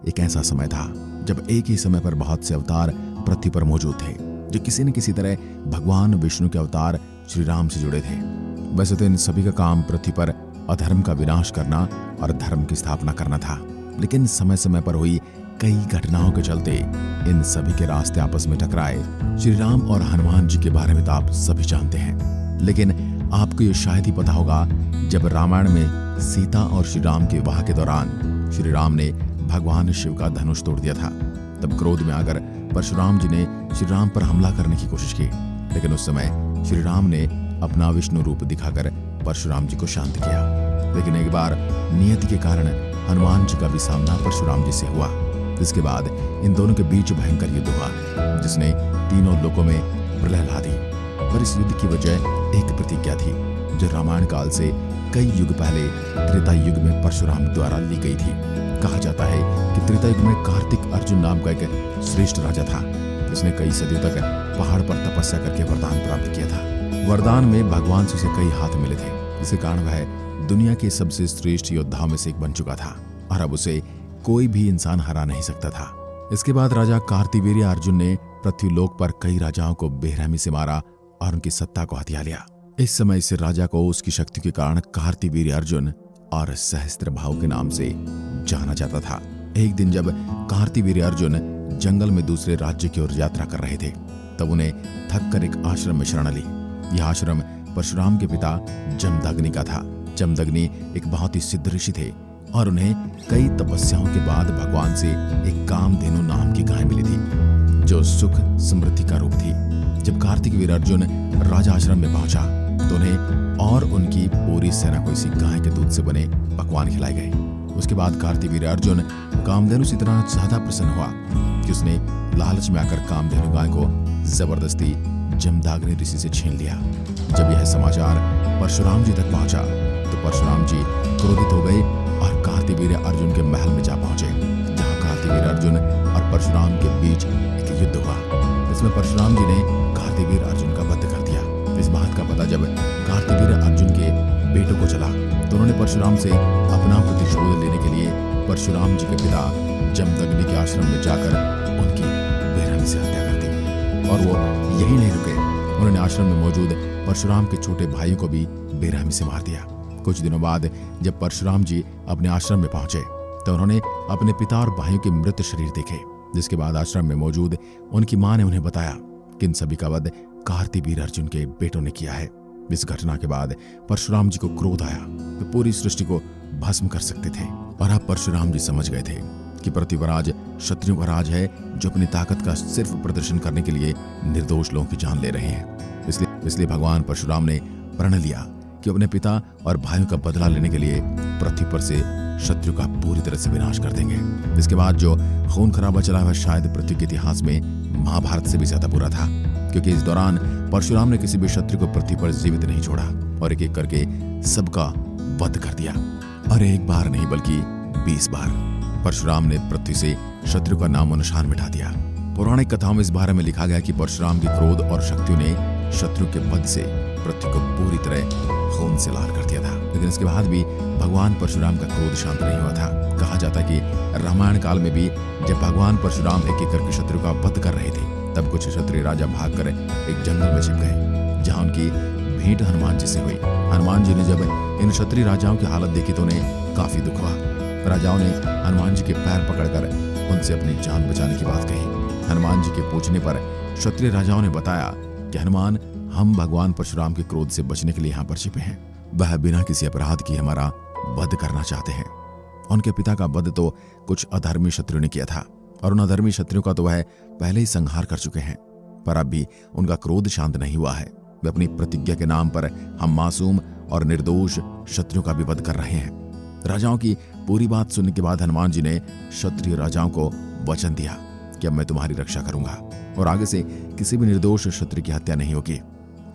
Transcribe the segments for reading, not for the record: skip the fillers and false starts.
एक ऐसा समय था जब एक ही समय पर बहुत से अवतार पृथ्वी पर मौजूद थे, जो किसी न किसी तरह भगवान विष्णु के अवतार श्री राम से जुड़े थे। वैसे तो इन सभी का काम पृथ्वी पर अधर्म का विनाश करना और धर्म की स्थापना करना था, लेकिन समय समय पर हुई कई घटनाओं के चलते इन सभी के रास्ते आपस में टकराए। श्री राम और हनुमान जी के बारे में तो आप सभी जानते हैं, लेकिन आपको ये शायद ही पता होगा, जब रामायण में सीता और श्री राम के विवाह के दौरान श्री राम ने भगवान शिव का धनुष तोड़ दिया था, तब क्रोध में आकर परशुराम जी ने श्री राम पर हमला करने की कोशिश की, लेकिन उस समय श्री राम ने अपना विष्णु रूप दिखाकर परशुराम जी को शांत किया। लेकिन एक बार नियति के कारण हनुमान जी का भी सामना परशुराम जी से हुआ, जिसके बाद इन दोनों के बीच भयंकर युद्ध हुआ, जिसने तीनों लोकों में प्रलय ला दी। पर इस युद्ध की वजह एक प्रतिज्ञा थी, जो रामायण काल से कई युग पहले त्रेता युग में परशुराम द्वारा ली गई थी। कहा जाता है कि त्रेता युग में कार्तिक अर्जुन नाम का एक श्रेष्ठ राजा था, जिसने कई सदियों तक पहाड़ पर तपस्या करके वरदान प्राप्त किया था। वरदान में भगवान से उसे कई हाथ मिले थे, जिसके कारण वह दुनिया के सबसे श्रेष्ठ योद्धाओं में से एक बन चुका था और अब उसे कोई भी इंसान हरा नहीं सकता था। इसके बाद राजा कार्तिवीर्य अर्जुन ने पृथ्वी लोक पर कई राजाओं को बेरहमी से मारा और उनकी सत्ता को हथिया लिया। इस समय इस राजा को उसकी शक्ति के कारण कार्तिवीर्य अर्जुन और सहस्त्रभाव के नाम से जाना जाता था। एक दिन जब कार्तिवीर्य अर्जुन जंगल में दूसरे राज्य की ओर यात्रा कर रहे थे, तब उन्हें थक कर एक आश्रम में शरण ली। यह आश्रम परशुराम के पिता जमदग्नि का था। जमदग्नि एक बहुत ही सिद्ध ऋषि थे और उन्हें कई तपस्याओं के बाद भगवान से एक कामधेनु नाम की गाय मिली थी, जो सुख समृद्धि का रूप थी। जब कार्तिकवीर्य अर्जुन राजा आश्रम में पहुंचा तो उन्हें और उनकी पूरी सेना को इसी गाय के दूध से बने पकवान खिलाए गए। उसके बाद कार्तिकवीर्य अर्जुन कामधेनु से इतना ज्यादा प्रसन्न हुआ कि उसने लालच में आकर कामधेनु गाय को जबरदस्ती जमदग्नि ऋषि से छीन लिया। जब यह समाचार परशुराम जी तक पहुंचा तो परशुराम जी क्रोधित हो गए और कार्तिकवीर्य अर्जुन के महल में जा पहुंचे, जहां कार्तिकवीर्य अर्जुन और परशुराम के बीच एक युद्ध हुआ। इसमें परशुराम जी ने कार्तिकवीर्य अर्जुन का वध कर दिया। इस बात का पता जब कार्तिकवीर्य अर्जुन के बेटों को चला तो उन्होंने परशुराम से अपना प्रतिशोध लेने के लिए परशुराम जी के पिता जमदग्नि के आश्रम में जाकर उनकी बेरहमी से हत्या कर दी। और वो यही नहीं रुके, उन्होंने आश्रम में मौजूद परशुराम के छोटे भाइयों को भी बेरहमी से मार दिया। कुछ दिनों बाद जब परशुराम जी अपने आश्रम में पहुंचे तो उन्होंने अपने पिता और भाइयों के मृत शरीर देखे, जिसके बाद आश्रम में मौजूद उनकी मां ने उन्हें बताया कि इन सभी का वध कार्तिकवीर्य अर्जुन के बेटों ने किया है। इस घटना के बाद परशुराम जी को क्रोध आया, वे पूरी सृष्टि को भस्म कर सकते थे। और अब परशुराम जी समझ गए थे कि पृथ्वी पर आज क्षत्रियों का राज है, जो अपनी ताकत का सिर्फ प्रदर्शन करने के लिए निर्दोष लोगों की जान ले रहे हैं। इसलिए भगवान परशुराम ने प्रण लिया कि अपने पिता और भाइयों का बदला लेने के लिए पृथ्वी पर से शत्रु का पूरी तरह से विनाश कर देंगे। इसके बाद जो खून खराबा चला वह शायद पृथ्वी के इतिहास में महाभारत से भी ज्यादा बुरा था, क्योंकि इस दौरान परशुराम ने किसी भी शत्रु को पृथ्वी पर जीवित नहीं छोड़ा और एक एक करके सबका वध कर दिया। और एक बार नहीं बल्कि 20 बार परशुराम ने पृथ्वी से शत्रु का नामो निशान मिटा दिया। पौराणिक कथाओं में इस बारे में लिखा गया कि परशुराम की क्रोध और शक्तियों ने शत्रु के वध से पृथ्वी को पूरी तरह खून से लाल कर दिया था। लेकिन इसके बाद भी भगवान परशुराम का क्रोध शांत नहीं हुआ था। कहा जाता है कि रामायण काल में भी जब भगवान परशुराम एक एक करके शत्रु का वध कर रहे थे, तब कुछ क्षत्रिय राजा भागकर एक जंगल में छिप गए, जहां उनकी भेंट हनुमान जी से हुई। हनुमान जी ने जब इन क्षत्रिय राजाओं की हालत देखी तो उन्हें काफी दुख हुआ। राजाओं ने हनुमान जी के पैर पकड़कर उनसे अपनी जान बचाने की बात कही। हनुमान जी के पूछने पर क्षत्रिय राजाओं ने बताया कि हनुमान, हम भगवान परशुराम के क्रोध से बचने के लिए यहाँ पर छिपे हैं। वह बिना किसी अपराध की हमारा वध करना चाहते हैं। उनके पिता का वध तो कुछ अधर्मी शत्रुओं ने किया था और उन अधर्मी शत्रुओं का तो वह पहले ही संहार कर चुके हैं, पर अब भी उनका क्रोध शांत नहीं हुआ है। वे अपनी प्रतिज्ञा के नाम पर हम मासूम और निर्दोष शत्रुओं का भी वध कर रहे हैं। राजाओं की पूरी बात सुनने के बाद हनुमान जी ने क्षत्रिय राजाओं को वचन दिया कि अब मैं तुम्हारी रक्षा करूंगा और आगे से किसी भी निर्दोष क्षत्रिय की हत्या नहीं होगी।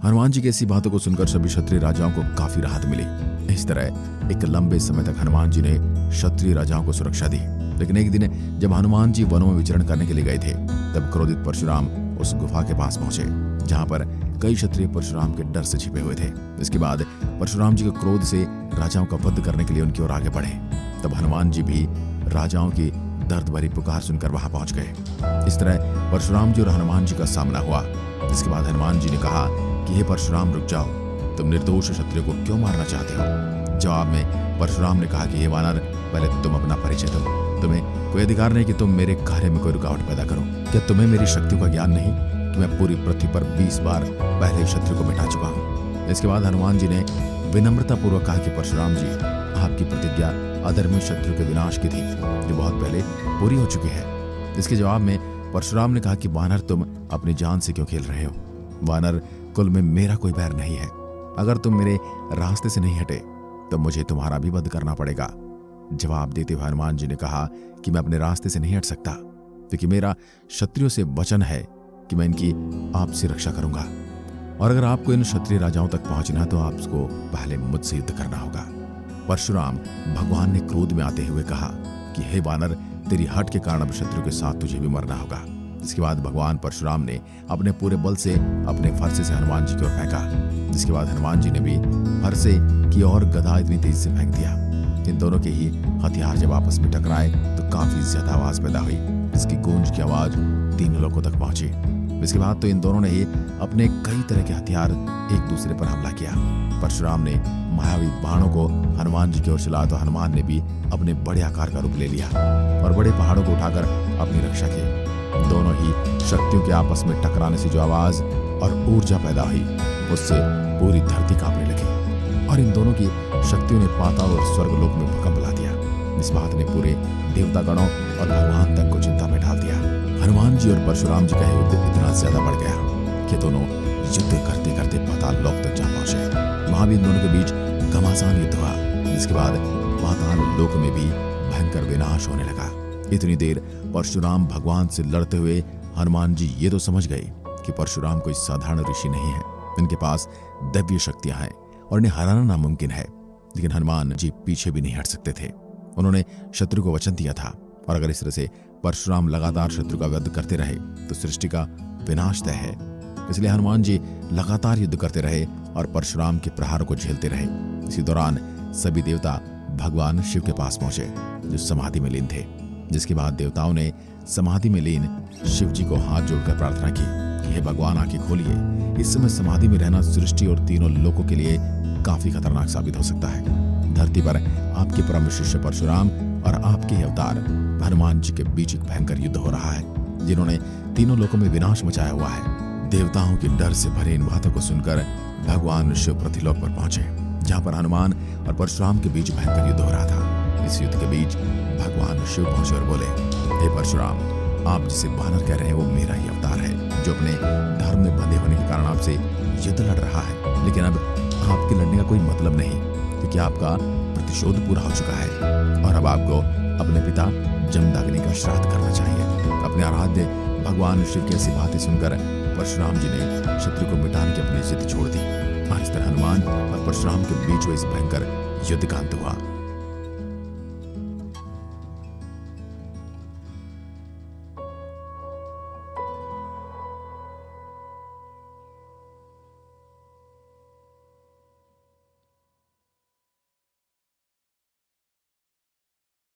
हनुमान जी की ऐसी बातों को सुनकर सभी क्षत्रिय राजाओं को काफी राहत मिली। इस तरह एक लंबे समय तक हनुमान जी ने क्षत्रिय राजाओं को सुरक्षा दी। लेकिन एक दिन जब हनुमान जी वनों में विचरण करने के लिए गए थे, तब क्रोधित परशुराम उस गुफा के पास पहुंचे, जहां पर कई क्षत्रिय परशुराम के डर से छिपे हुए थे। इसके बाद परशुराम जी के क्रोध से राजाओं का वध करने के लिए उनकी ओर आगे बढ़े। तब हनुमान जी भी राजाओं की दर्द भरी पुकार सुनकर वहां पहुंच गए। इस तरह परशुराम जी और हनुमान जी का सामना हुआ। इसके बाद हनुमान जी ने कहा कि हे परशुराम, रुक जाओ, तुम निर्दोष क्षत्रिय को क्यों मारना चाहते हो? जवाब में परशुराम ने कहा कि हे वानर, पहले तुम अपना परिचय दो। तुम्हें कोई अधिकार नहीं कि तुम मेरे कार्य में कोई रुकावट पैदा करो। क्या तुम्हें मेरी शक्तियों का ज्ञान नहीं कि मैं पूरी पृथ्वी पर 20 बार पहले शत्रु को मिटा चुका हूँ? इसके बाद हनुमान जी ने विनम्रता पूर्वक कहा कि परशुराम जी, आपकी प्रतिज्ञा अधर्मी शत्रु के विनाश की थी, जो बहुत पहले पूरी हो चुकी है। इसके जवाब में परशुराम ने कहा कि वानर, तुम अपनी जान से क्यों खेल रहे हो? वानर कुल में मेरा कोई बैर नहीं है। अगर तुम मेरे रास्ते से नहीं हटे तो मुझे तुम्हारा भी वध करना पड़ेगा। जवाब देते हुए हनुमान जी ने कहा कि मैं अपने रास्ते से नहीं हट सकता, क्योंकि मेरा क्षत्रियों से वचन है कि मैं इनकी आपसे रक्षा करूंगा, और अगर आपको इन क्षत्रिय राजाओं तक पहुंचना तो आपको पहले मुझसे युद्ध करना होगा। परशुराम भगवान ने क्रोध में आते हुए कहा कि हे वानर, तेरी हट के कारण अब शत्रु के साथ तुझे भी मरना होगा। इसके बाद भगवान परशुराम ने अपने पूरे बल से अपने फरसे से हनुमान जी की ओर फेंका। जिसके बाद हनुमान जी ने भी फरसे की ओर गदा इतनी तेजी से फेंक दिया। इन दोनों के ही हथियार जब आपस में टकराए तो काफी ज्यादा आवाज पैदा हुई। इसकी गूंज की आवाज तीनों लोगों तक पहुंची। इसके बाद तो इन दोनों ने ही अपने कई तरह के हथियार एक दूसरे पर हमला किया। परशुराम ने मायावी बाणों को हनुमान जी की ओर चलाया तो हनुमान ने भी अपने बड़े आकार का रूप ले लिया और बड़े पहाड़ों को उठाकर अपनी रक्षा की। दोनों ही शक्तियों के आपस में टकराने से जो आवाज और ऊर्जा पैदा हुई, उससे पूरी धरती कांपने लगी और इन दोनों की शक्तियों ने पाताल और स्वर्गलोक में भूकंप ला दिया। इस बात ने पूरे देवतागणों और भगवान तक को चिंता में डाल दिया। हनुमान जी और परशुराम जी का युद्ध इतना ज्यादा बढ़ गया कि दोनों युद्ध करते करते पाताल लोक तक जा पहुंचे। वहां भी इन दोनों के बीच घमासान युद्ध हुआ, जिसके बाद पाताल लोक में भी भयंकर विनाश होने लगा। इतनी देर परशुराम भगवान से लड़ते हुए हनुमान जी ये तो समझ गए कि परशुराम कोई साधारण ऋषि नहीं है, इनके पास दिव्य शक्तियां हैं और इन्हें हराना नामुमकिन है। लेकिन हनुमान जी पीछे भी नहीं हट सकते थे। उन्होंने शत्रु को वचन दिया था और अगर इस तरह से परशुराम लगातार शत्रु का वध करते रहे तो सृष्टि का विनाश तय है। इसलिए हनुमान जी लगातार युद्ध करते रहे और परशुराम के प्रहारों को झेलते रहे। इसी दौरान सभी देवता भगवान शिव के पास पहुंचे, जो समाधि में लीन थे। जिसके बाद देवताओं ने समाधि में लीन शिव जी को हाथ जोड़कर प्रार्थना की कि हे भगवान, आंखें खोलिए। इस समय समाधि में रहना सृष्टि और तीनों लोकों के लिए काफी खतरनाक साबित हो सकता है। धरती पर आपके परम शिष्य परशुराम और आपके अवतार हनुमान जी के बीच एक भयंकर युद्ध हो रहा है, जिन्होंने तीनों लोकों में विनाश मचाया हुआ है। देवताओं के डर से भरे इन बातों को सुनकर भगवान शिव पृथ्वीलोक पर पहुंचे, जहां पर हनुमान और परशुराम के बीच भयंकर युद्ध हो रहा था। इस युद्ध के बीच भगवान शिव पहुंचे और बोले, हे परशुराम, आप जिसे वानर कह रहे हैं वो मेरा ही अवतार है, जो अपने धर्म में बंधे होने के कारण आपसे युद्ध लड़ रहा है। लेकिन अब आपके लड़ने का कोई मतलब नहीं, क्योंकि आपका प्रतिशोध पूरा हो चुका है और अब आपको अपने पिता जमदग्नि का श्राद्ध करना चाहिए। अपने आराध्य भगवान शिव की ऐसी बातें सुनकर परशुराम जी ने शत्रु को मिटाने की अपनी जिद छोड़ दी। इस तरह हनुमान और परशुराम के बीच हुए इस भयंकर युद्ध का अंत हुआ।